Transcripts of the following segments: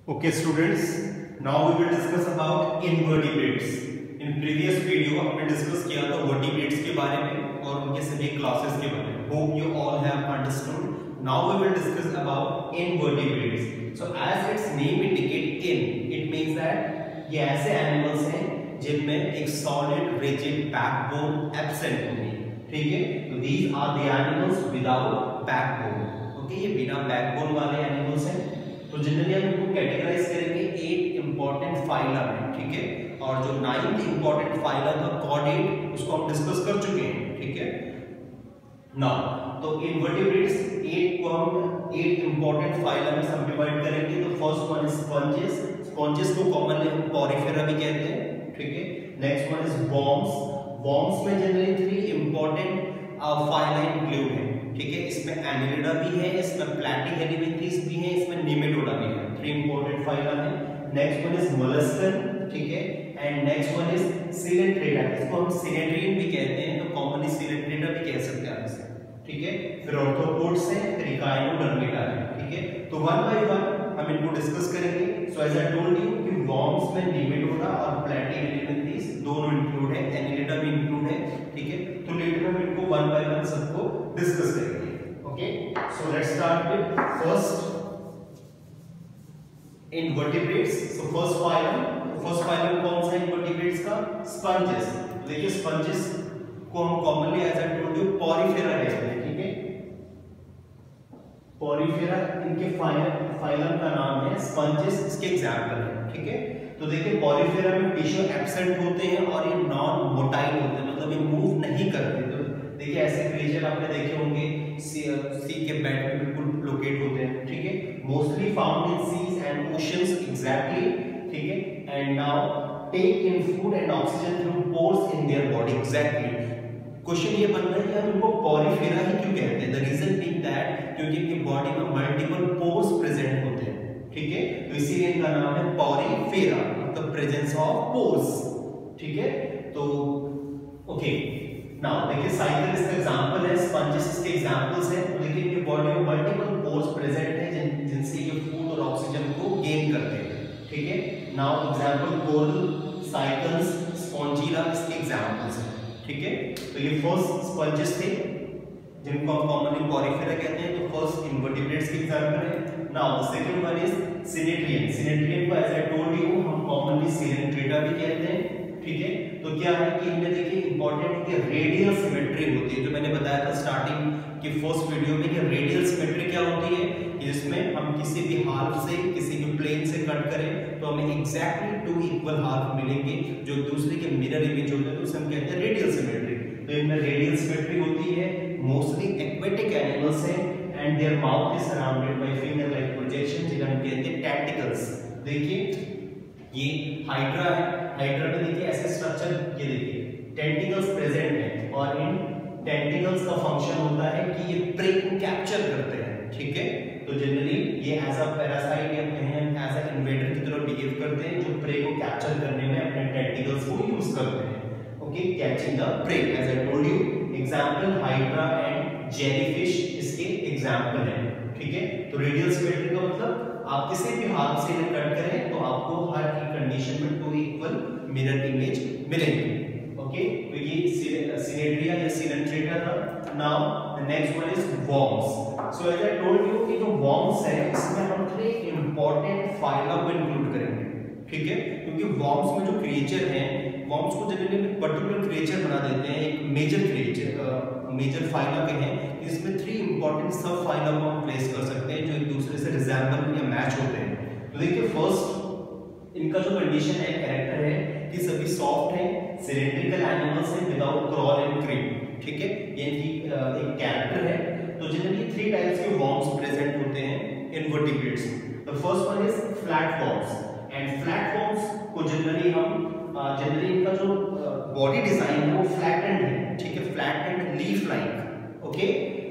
Okay students, now we will discuss about invertebrates. In previous video हमने discuss किया था vertebrates के बारे में और उनके सभी classes के बारे में. Hope you all have understood. Now we will discuss about invertebrates. So as its name indicate in, it means that ये ऐसे animals हैं जिनमें एक solid rigid backbone absent होगी. ठीक है? तो these are the animals without backbone. Okay, ये बिना backbone वाले animals हैं. तो जनरली हम इनको कैटेगराइज करेंगे 8 इंपॉर्टेंट फाइलम है, ठीक है. और जो 9th इंपॉर्टेंट फाइलम था कॉर्डेट, उसको हम डिस्कस कर चुके हैं, ठीक है. नाउ तो इनवर्टेब्रेट्स 8 को हम 8 इंपॉर्टेंट फाइलम में सब डिवाइड करेंगे. तो first one is sponges. Sponges को कॉमनली हम पोरिफेरा भी कहते हैं, ठीक है. Next one is worms. Worms में जनरली 3 इंपॉर्टेंट फाइला इंक्लूड है, ठीक है. इसमें एनिलिडा भी है, इसमें प्लैटीहेल्मिन्थेस भी है, इसमें निमेटोडा भी है. 3 इंपॉर्टेंट फाइला है. नेक्स्ट वन इज मोलस्कन, ठीक है. And next one is Coelenterata. इसको हम सिलेंट्रियन भी कहते हैं, तो कॉमनली सिलेंट्रेटा भी कह सकते हैं इसे, ठीक है. फिर ऑर्थोपोड्स है, फिर इकाइनोडर्मेटा है, ठीक है. तो वन बाय वन हम इनको डिस्कस करेंगे. So as I told you कि वॉर्म्स में निमेटोडा और प्लैटीहेल्मिन्थेस दोनों इंक्लूड है, एनिलिडा भी इंक्लूड है, ठीक है. तो लेटर हम इनको वन बाय वन सबको डिस्कस करेंगे. Okay, so let's start with first invertebrates. So first phylum कौन सा इनवर्टेब्रेट्स का? स्पंजेस. देखिए स्पंजेस को हम commonly as I told you Porifera कहते हैं, ठीक है. पोरिफेरा इनके फाइलम का नाम है. स्पंजेस इसके एग्जांपल है, ठीक है. तो देखिए पोरिफेरा में टिश्यू एब्सेंट होते हैं और ये नॉन मोटाइल होते हैं, मतलब ये मूव नहीं करते. तो देखिए ऐसे क्रिएचर आपने देखे होंगे सी के बेड पे बिल्कुल लोकेट होते हैं, ठीक है. Mostly found in seas and oceans exactly, ठीक है. And now take in food and oxygen through pores in their body. Exactly question ये बन रहा है कि हम इनको पोरिफेरा ही क्यों कहते हैं? द रीजन बीइंग दैट क्योंकि इनकी बॉडी में मल्टीपल पोर्स प्रेजेंट होते हैं, ठीक है. तो इसीलिए इनका नाम है Porifera, the presence of pores, ठीक है. तो ओके, नाउ देखिए साइकिल इसका एग्जांपल है, स्पंजेस इसके एग्जांपल्स हैं. तो देखिए इनकी बॉडी में मल्टीपल पोर्स प्रेजेंट हैं जिनसे ये फूड और ऑक्सीजन को गेन करते हैं, ठीक है. Now example coral, cycles, Spongilla इसके एग्जांपल्स हैं, ठीक है. तो ये फर्स्ट स्पंजेस थे जिनको हम कॉमनली पोरिफेरा कहते हैं. तो फर्स्ट इनवर्टेब्रेट्स के एग्जांपल है. Now the second one is cnidarian. Cnidarian को एज आई टोल्ड यू हम कॉमनली सिलेंट्रेटा भी कहते हैं, ठीक है. तो क्या है कि इनमें देखिए इंपॉर्टेंट है रेडियल सिमेट्री होती है, जो मैंने बताया था स्टार्टिंग की फर्स्ट वीडियो में कि रेडियल सिमेट्री क्या होती है, जिसमें हम किसी भी हाल्फ से किसी भी प्लेन से कट करें तो हमें एग्जैक्टली 2 इक्वल हाल्फ मिलेंगे जो दूसरे के मिरर इमेज होते हैं, तो उसे हम कहते हैं रेडियल सिमेट्री. तो इनमें रेडियल सिमेट्री होती है. मोस्टली एक्वेटिक एनिमल्स हैं and their mouth is surrounded by finger like projection, जिन्हें हम कहते हैं टेंटिकल्स. देखिए ये हाइड्रा है. हाइड्रा में देखिए ऐसे स्ट्रक्चर, ये देखिए टेंटिकल्स प्रेजेंट है और इन टेंटिकल्स का फंक्शन होता है कि ये प्रे को कैप्चर करते हैं, ठीक है. तो जनरली ये एज अ पैरासाइट या कहें एज अ इन्वेडर की तरह बिहेव करते हैं, जो प्रे को कैप्चर करने में अपने टेंटिकल्स को यूज करते हैं. Okay, catching the prey as I told you. Example Hydra and jellyfish इसके एग्जांपल हैं, ठीक है. तो रेडियल सिमेट्री का मतलब आप किसी भी हाथ से इन्हें कट करें तो आपको हर एक कंडीशन में 2 इक्वल मिरर इमेज मिलेंगे. ओके, तो ये सिनेट्रिया या सिलेंट्रेटा था. Now the next one is worms. So as I told you कि जो वॉर्म्स है इसमें हम 3 इंपॉर्टेंट फाइला को इंक्लूड करेंगे, ठीक है. क्योंकि वॉर्म्स में जो क्रिएचर हैं, वॉर्म्स को जनरली एक पर्टिकुलर क्रिएचर बना देते हैं, एक मेजर क्रिएचर, मेजर फाइला के हैं. इसमें 3 इंपॉर्टेंट सब फाइला को हम प्लेस कर सकते हैं जो एक दूसरे से रिजेंबल या मैच होते हैं. तो देखिए फर्स्ट इनका जो कंडीशन है, कैरेक्टर है कि सभी सॉफ्ट हैं, सिलेंड्रिकल एनिमल्स हैं विदाउट क्रॉल एंड क्रीप, ठीक है. ये इनकी एक कैरेक्टर है. तो जनरली 3 टाइप्स के वॉर्म्स प्रेजेंट होते हैं इनवर्टेब्रेट्स में. The first one is flat worms. And flat worms को जनरली इनका जो बॉडी डिजाइन है वो फ्लैटेंड है, ठीक है. Flattened leaf like, okay.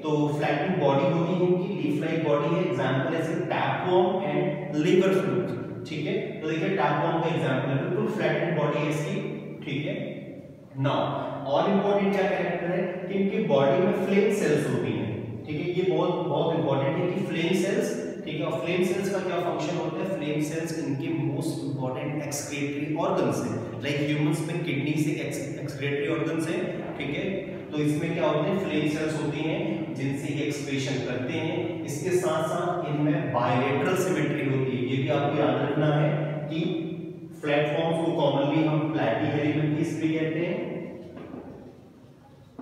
तो फ्लैटेंड बॉडी होती है इनकी, लीफ लाइक बॉडी है. एग्जांपल है टैपवॉर्म एंड लिवर फ्लूक, ठीक है. तो देखिए टैपवॉर्म का एग्जांपल है, बिल्कुल फ्लैटेंड बॉडी है इसकी, ठीक है. नाउ और इंपॉर्टेंट क्या कैरेक्टर है कि इनकी बॉडी में फ्लेम सेल्स होती हैं, ठीक है. ये बहुत इंपॉर्टेंट है कि फ्लेम सेल्स ठीक है। और फ्लेम सेल्स का क्या फंक्शन होता है? फ्लेम सेल्स इनके मोस्ट इंपॉर्टेंट एक्सक्रीटरी ऑर्गन्स हैं। लाइक ह्यूमंस में किडनी से एक्सक्रीटरी ऑर्गन्स हैं, ठीक है। तो इसमें क्या होते हैं? फ्लेम सेल्स होती हैं जिनसे ये एक्सक्रीशन करते हैं। इसके साथ साथ इनमें बायलेटरल सिमेट्री होती है। ये भी आपको याद रखना है कि प्लेटफॉर्म्स को कॉमनली हम प्लैटीहेलिमेंथीज भी कहते हैं,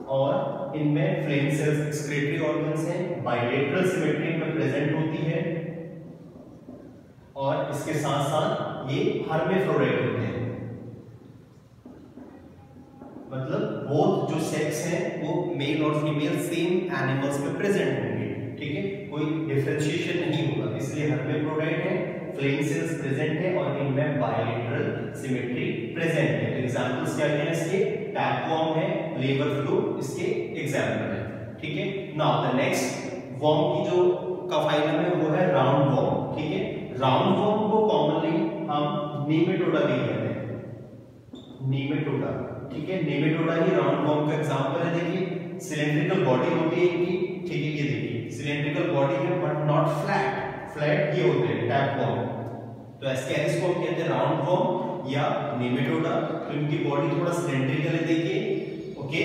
और इनमें फ्लेम सेल्स एक्सक्रीटरी ऑर्गन्स हैं, बायलेटरल सिमेट्री में प्रेजेंट होती है, और इसके साथ साथ ये हर्मेफ्रोडाइट होते हैं। मतलब बोथ जो सेक्स हैं वो मेल और फीमेल सेम एनिमल्स में प्रेजेंट होंगे, ठीक है। कोई डिफरेंशिएशन नहीं होगा, इसलिए हर्मेफ्रोडाइट है, फ्लेम सेल्स प्रेजेंट है और इनमें बायलेटरल सिमेट्री प्रेजेंट है। एग्जांपल्स क्या हैं इसके? टैपवॉर्म है, लेबर फ्लू इसके एग्जांपल है, ठीक है। नाउ द नेक्स्ट वॉर्म की जो का फाइलम है वो है राउंड वॉर्म, ठीक है। राउंड वॉर्म को कॉमनली हम नीमेटोडा भी कहते हैं, नीमेटोडा, ठीक है। नीमेटोडा ही राउंड वॉर्म का एग्जांपल है। देखिए सिलेंड्रिकल बॉडी होती है इनकी, ठीक है। ये देखिए सिलेंड्रिकल बॉडी है बट नॉट फ्लैट, फ्लैट ये होते हैं टैपवॉर्म। तो एस्केरिस को हम कहते हैं राउंड वॉर्म या नीमेटोडा। तो इनकी बॉडी थोड़ा सिलेंड्रिकल है, देखिए, ओके।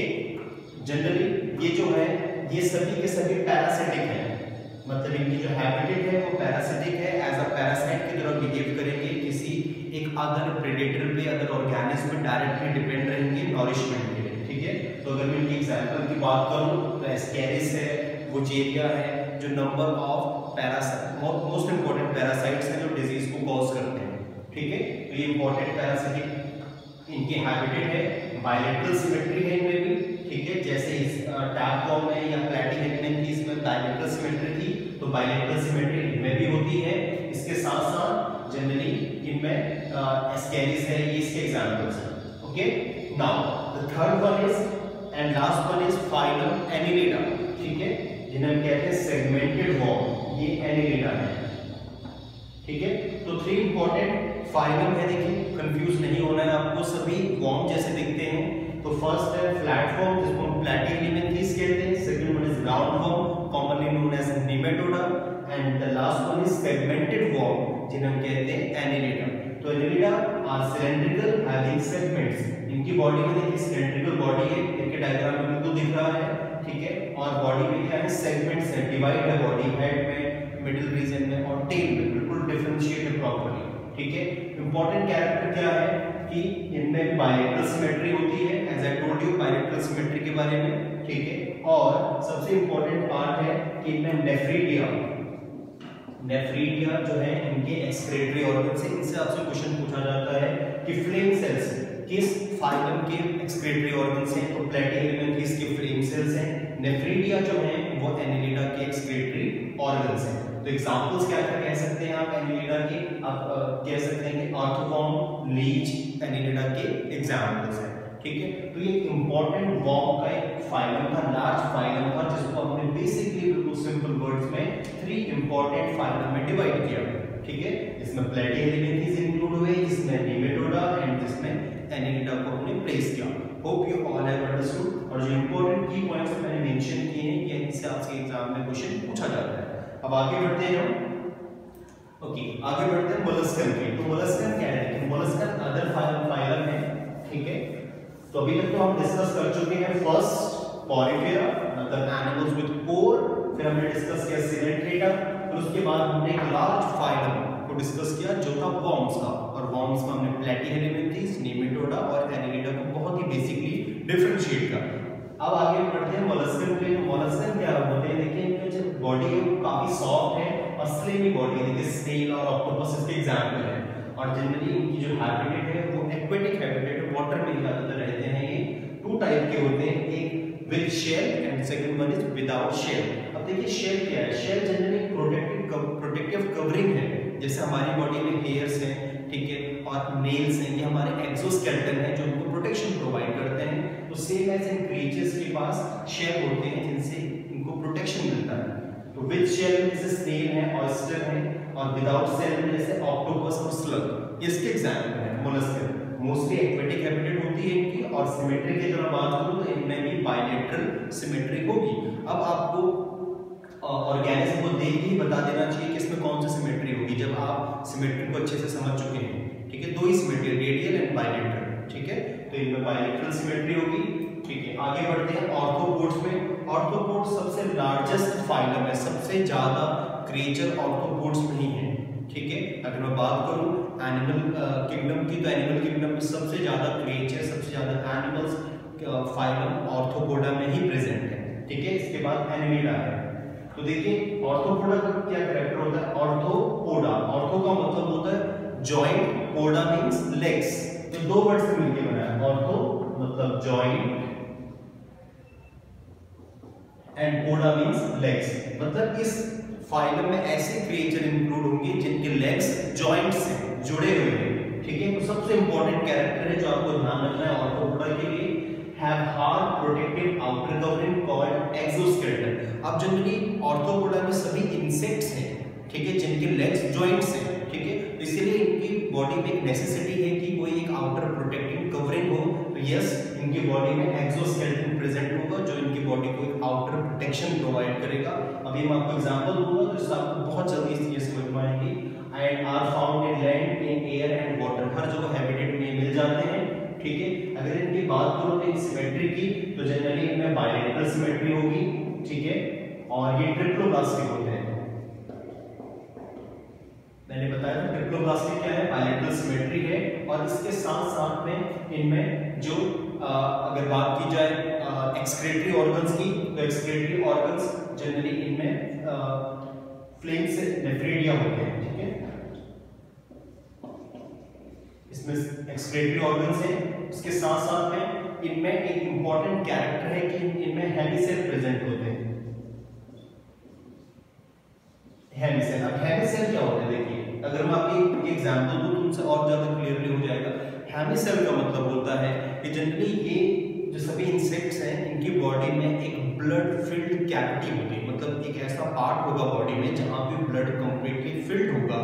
जनरली ये जो है ये सभी के सभी पैरासिटिक हैं, मतलब इनकी जो हैबिटेट है वो पैरासिटिक है, एज अ पैरासाइट की तरह बिहेव करेंगे, किसी एक अदर प्रेडेटर पे, अदर ऑर्गेनिज्म पे डायरेक्टली डिपेंड रहेंगे नॉरिशमेंट के लिए, ठीक है। तो अगर मैं इनकी एग्जांपल की बात करूं तो एस्केरिस है, वुजेरिया है, जो number of parasite most important parasites हैं जो डिजीज को कॉज करते हैं, ठीक है। तो ये इंपॉर्टेंट पैरासिटिक इनकी हैबिटेट है, बायलेटरल सिमेट्री है इनमें भी, ठीक है। जैसे इस टैपवॉर्म में या प्लैटीहेलिमेंथीज में बायलेटरल सिमेट्री थी, तो बायलेटरल सिमेट्री इनमें भी होती है। इसके साथ साथ जनरली इनमें एस्केरिस है, ये इसके एग्जांपल्स हैं, okay. Now the third one is and last one is phylum Annelida, ठीक है, जिन्हें हम कहते हैं सेगमेंटेड वॉर्म, ये एनिलिडा है, ठीक है। तो 3 इंपॉर्टेंट फाइलम है, देखिए कंफ्यूज नहीं होना है आपको, सभी वॉर्म जैसे दिखते हैं। तो फर्स्ट है फ्लैट वॉर्म जिसको हम प्लैटीहेलिमेंथीज कहते हैं, second one is round worm commonly known as nematoda, and the last one is segmented worm जिन्हें हम कहते हैं एनिलिडा। तो annelida are cylindrical having segments, इनकी बॉडी में देखिए सिलेंड्रिकल बॉडी है, इनके डायग्राम में बिल्कुल दिख रहा है, ठीक है। और बॉडी में क्या है? सेगमेंट्स है, डिवाइड है बॉडी, हेड में, मिडिल रीजन में और टेल में, बिल्कुल डिफरेंशिएटेड प्रॉपर्ली, ठीक है। इंपॉर्टेंट कैरेक्टर क्या है कि इनमें बायलेटरल सिमेट्री होती है, as I told you bilateral symmetry के बारे में, ठीक है। और सबसे इंपॉर्टेंट पार्ट है कि इनमें नेफ्रीडिया, नेफ्रीडिया जो है इनके एक्सक्रीटरी ऑर्गन से, इनसे आपसे क्वेश्चन पूछा जाता है कि फ्लेम सेल्स किस फाइलम के एक्सक्रीटरी ऑर्गन्स हैं? तो प्लैटीहेलिमेंथीज के फ्लेम सेल्स हैं, नेफ्रीडिया जो है वो एनिलिडा के एक्सक्रीटरी ऑर्गन्स हैं। तो एग्जांपल्स क्या क्या कह सकते हैं आप एनिलिडा के? आप कह सकते हैं कि आर्थ्रोपॉड, लीच एनिलिडा के एग्जांपल्स हैं, ठीक है। तो ये इंपॉर्टेंट वॉर्म का एक फाइलम था, लार्ज फाइलम था, जिसको हमने बेसिकली बिल्कुल सिंपल वर्ड्स में 3 इंपॉर्टेंट फाइलम में डिवाइड किया, ठीक है। इसमें प्लैटीहेलिमेंथीज इंक्लूड हुए, इसमें नीमेटोडा एंड जिसमें एनिलिडा को हमने प्लेस किया। Hope you all have understood. और जो इंपॉर्टेंट की पॉइंट्स मैंने मेंशन किए हैं कि इनसे आपके एग्जाम में क्वेश्चन पूछा जाता है। अब आगे बढ़ते हैं हम, ओके, आगे बढ़ते हैं मोलस्कन के। तो मोलस्कन क्या है? कि मोलस्कन अदर फाइलम है, ठीक है। तो अभी तक तो हम डिस्कस कर चुके हैं फर्स्ट पोरिफेरा, मतलब एनिमल्स विद कोर, फिर हमने डिस्कस किया सिलेंट्रेटा, फिर उसके बाद हमने एक लार्ज फाइलम को डिस्कस किया जो था वॉर्म्स का, और वॉर्म्स में हमने प्लैटीहेलिमेंथीज, नीमेटोडा और एनिलिडा को बहुत ही बेसिकली डिफरेंशिएट किया। अब आगे बढ़ते हैं मोलस्कन पे। मोलस्कन क्या होते हैं? देखिए इनकी जो बॉडी है वो काफी सॉफ्ट है और स्लिमी बॉडी है, देखिए स्नेल और ऑक्टोपस इसके एग्जांपल है। और जनरली इनकी जो हैबिटेट है वो एक्वेटिक हैबिटेट, वाटर में ज्यादातर रहते हैं। ये 2 टाइप के होते हैं, एक with shell and second one is without shell. अब देखिए शेल क्या है? शेल जनरली प्रोटेक्टिव कवरिंग है, जैसे हमारी बॉडी में हेयर्स हैं, ठीक है, और नेल्स हैं, ये हमारे एक्सोस्केलेटन है जो उनको प्रोटेक्शन प्रोवाइड करते हैं। तो सेम एज इन क्रीचर्स के पास शेल होते हैं जिनसे इनको प्रोटेक्शन मिलता है। तो विद शेल में जैसे स्नेल है, ऑयस्टर है, और विदाउट शेल में जैसे ऑक्टोपस और स्लग, इसके एग्जांपल है मोलस्कन। मोस्टली एक्वेटिक हैबिटेट होती है इनकी, और सिमेट्री की तरह बात करूं तो इनमें भी बायलेटरल सिमेट्री होगी। अब आपको ऑर्गेनिज्म को देख के ही बता देना चाहिए कि इसमें कौन सी सिमेट्री होगी, जब आप सिमेट्री को अच्छे से समझ चुके हैं। ठीक है, दो ही सिमेट्री, रेडियल एंड बायलेटरल। ठीक है, तो इनमें बायलेटरल सिमेट्री होगी। ठीक है, आगे बढ़ते हैं ऑर्थोपोड्स में। ऑर्थोपोड्स सबसे लार्जेस्ट फाइलम है, सबसे ज्यादा क्रिएचर ऑर्थोपोड्स में ही है। ठीक है, अगर मैं बात करूं एनिमल किंगडम की, तो एनिमल किंगडम में सबसे ज्यादा क्रिएचर, सबसे ज्यादा एनिमल्स फाइलम ऑर्थोपोडा में ही प्रेजेंट है। ठीक है, इसके बाद एनिमेडा है। तो देखिए ऑर्थोपोडा का क्या कैरेक्टर होता है, ऑर्थोपोडा, ऑर्थो का मतलब होता है जॉइंट, पोडा मींस लेग्स, तो दो वर्ड से मिलकर बना है। ऑर्थो मतलब joint and poda means legs, मतलब इस फाइलम में ऐसे क्रिएचर इंक्लूड होंगे जिनके लेग्स जॉइंट से जुड़े हुए हैं। ठीक है, तो सबसे इंपॉर्टेंट कैरेक्टर है जो आपको ध्यान रखना है ऑर्थोपोडा के लिए, have hard protective outer covering called exoskeleton। अब जनरली ऑर्थोपोडा में सभी इंसेक्ट्स हैं, ठीक है, जिनके लेग्स जॉइंट्स हैं। ठीक है, तो इसीलिए इनकी बॉडी में एक नेसेसिटी है कि कोई एक आउटर प्रोटेक्टिंग कवरिंग हो। तो यस, इनकी बॉडी में एक्सोस्केलेटन प्रेजेंट होगा जो इनकी बॉडी को एक आउटर प्रोटेक्शन प्रोवाइड करेगा। अभी मैं आपको एग्जांपल दूंगा तो इससे आपको बहुत जल्दी इस चीज समझ में आएगी। And are found in land, in air and water, हर जगह हैबिटेट में मिल जाते हैं। ठीक है, अगर इनकी बात करो तो सिमेट्री की, तो जनरली इनमें बायलेटरल सिमेट्री होगी। ठीक है, और ये ट्रिप्लोब्लास्टिक होते हैं। मैंने बताया था ट्रिप्लोब्लास्टिक क्या है, बायलेटरल सिमेट्री है। और इसके साथ साथ में इनमें जो अगर बात की जाए एक्सक्रीटरी ऑर्गन्स की, तो एक्सक्रीटरी ऑर्गन्स जनरली इनमें फ्लिंक्स नेफ्रेडिया होते हैं। ठीक है, इसमें एक्सक्रीटरी ऑर्गन्स हैं। इसके साथ साथ में इनमें एक इंपॉर्टेंट कैरेक्टर है कि इनमें हेमिसेल प्रेजेंट होते हैं। हेमिसेल, अब हेमिसेल क्या होता है देखिए, अगर मैं आपको एक एग्जांपल दूं तो उनसे और ज्यादा क्लियरली हो जाएगा। हेमिसेल का मतलब होता है कि जनरली ये जो सभी इंसेक्ट्स हैं इनकी बॉडी में एक ब्लड फिल्ड कैविटी होती है, मतलब एक ऐसा पार्ट होगा बॉडी में जहां पे ब्लड कंप्लीटली फिल्ड होगा।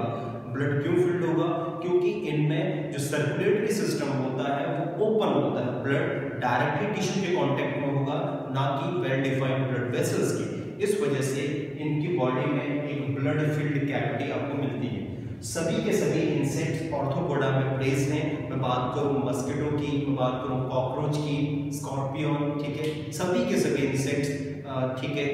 ब्लड क्यों फिल्ड होगा, क्योंकि इनमें जो सर्कुलेटरी सिस्टम होता है वो ओपन होता है, ब्लड डायरेक्टली टिश्यू के कांटेक्ट में होगा, ना कि वेल डिफाइंड ब्लड वेसल्स की। इस वजह से इनकी बॉडी में एक ब्लड फिल्ड कैविटी आपको मिलती है। सभी के सभी इंसेक्ट्स ऑर्थोपोडा में प्लेस हैं। मैं बात करूं मस्किटो की, मैं बात करूं कॉकरोच की, स्कॉर्पियन, ठीक है, सभी के सभी इंसेक्ट्स, ठीक है,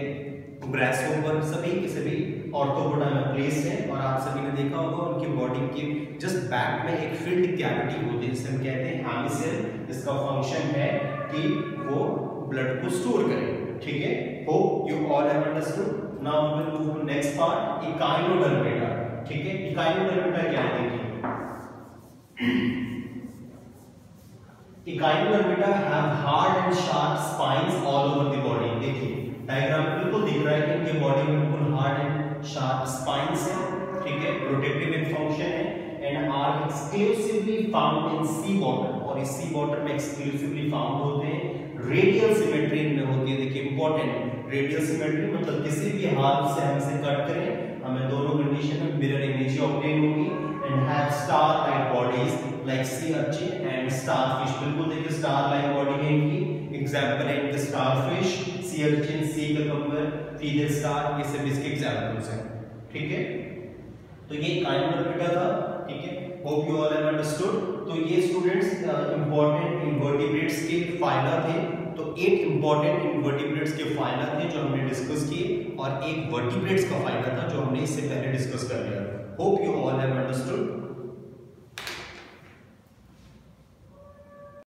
ग्रासहोपर, सभी के सभी ऑर्थोपोडा में प्लेस है। और आप सभी ने देखा होगा उनकी बॉडी के जस्ट बैक में एक फिल्ड कैविटी होती है जिसे हम कहते हैं हेमिसेल। इसका फंक्शन है कि वो ब्लड को स्टोर करे। ठीक है, hope you all have understood. Now we will move to next part, Echinodermata. ठीक है, इकाइनोडर्मेटा क्या है देखिए, Echinodermata have hard and sharp spines all over the body. देखिए डायग्राम बिल्कुल दिख रहा है कि इनके बॉडी में बिल्कुल हार्ड एंड शार्प स्पाइन्स हैं। ठीक है, प्रोटेक्टिव इन फंक्शन है and are exclusively found in sea water, और इस सी वाटर में एक्सक्लूसिवली फाउंड होते हैं। रेडियल सिमेट्री इनमें होती है। देखिए इंपॉर्टेंट, रेडियल सिमेट्री मतलब किसी भी हाथ से हम इसे कट करें हमें दोनों कंडीशन में मिरर इमेज ऑब्टेन होगी। And have star like bodies like sea urchin and starfish. बिल्कुल देखिए स्टार लाइक बॉडी है इनकी, एग्जांपल है इनके स्टारफिश, सी अर्चिन, सी ककम्बर, फीडर स्टार, ये सब इसके एग्जांपल्स हैं। ठीक है, तो ये इकाइनोडर्मेटा था। ठीक है, hope you all have understood. तो ये स्टूडेंट्स इंपॉर्टेंट इनवर्टिब्रेट्स के फाइला थे। तो 8 इंपॉर्टेंट इनवर्टिब्रेट्स के फाइला थे जो हमने डिस्कस किए, और एक वर्टिब्रेट्स का फाइला था जो हमने इससे पहले डिस्कस कर लिया। Hope you all have understood.